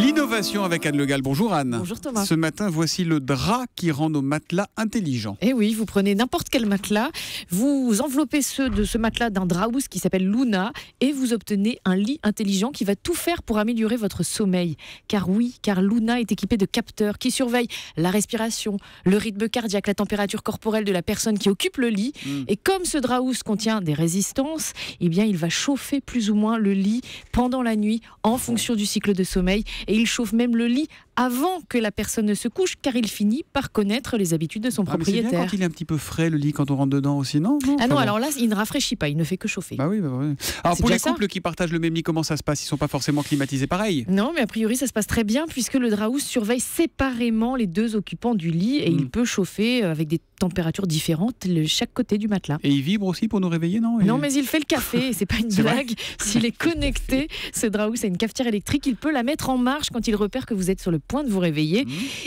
L'innovation avec Anne Le Gall. Bonjour Anne. Bonjour Thomas. Ce matin, voici le drap qui rend nos matelas intelligents. Eh oui, vous prenez n'importe quel matelas, vous enveloppez ce matelas d'un drap-housse qui s'appelle Luna et vous obtenez un lit intelligent qui va tout faire pour améliorer votre sommeil. Car Luna est équipé de capteurs qui surveillent la respiration, le rythme cardiaque, la température corporelle de la personne qui occupe le lit. Et comme ce drap-housse contient des résistances, eh bien, il va chauffer plus ou moins le lit pendant la nuit en fonction du cycle de sommeil. Et il chauffe même le lit avant que la personne ne se couche, car il finit par connaître les habitudes de son propriétaire. C'est bien quand il est un petit peu frais, le lit, quand on rentre dedans aussi, non? Alors là, il ne rafraîchit pas, il ne fait que chauffer. Bah oui. Alors pour les couples qui partagent le même lit, comment ça se passe? Ils ne sont pas forcément climatisés pareil? Non, mais a priori, ça se passe très bien, puisque le drap-housse surveille séparément les deux occupants du lit et il peut chauffer avec des températures différentes chaque côté du matelas. Et il vibre aussi pour nous réveiller, non? Non, mais il fait le café, c'est pas une blague. S'il est connecté, ce drap-housse a une cafetière électrique, il peut la mettre en marche quand il repère que vous êtes sur le point de vous réveiller.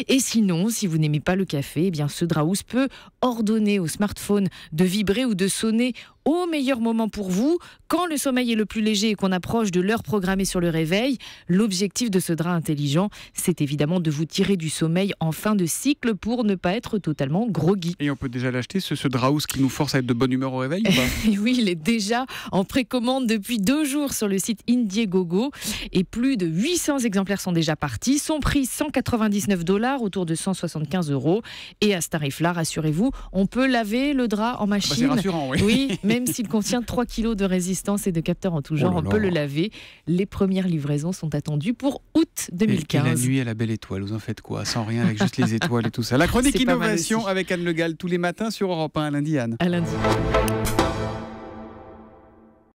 Et sinon, si vous n'aimez pas le café, eh bien ce drap-housse peut ordonner au smartphone de vibrer ou de sonner au meilleur moment pour vous, quand le sommeil est le plus léger et qu'on approche de l'heure programmée sur le réveil. L'objectif de ce drap intelligent, c'est évidemment de vous tirer du sommeil en fin de cycle pour ne pas être totalement groggy. Et on peut déjà l'acheter, ce drap-housse qui nous force à être de bonne humeur au réveil ou pas? Et oui, il est déjà en précommande depuis 2 jours sur le site Indiegogo et plus de 800 exemplaires sont déjà partis. Son prix, $199, autour de 175 €. Et à ce tarif-là, rassurez-vous, on peut laver le drap en machine. C'est rassurant, oui. Oui, même s'il contient 3 kilos de résistance et de capteurs en tout genre, on peut le laver. Les premières livraisons sont attendues pour août 2015. Et la nuit à la belle étoile, vous en faites quoi? Sans rien, avec juste les étoiles et tout ça. La chronique innovation avec Anne Le Gall tous les matins sur Europe 1 à lundi, Anne. À lundi.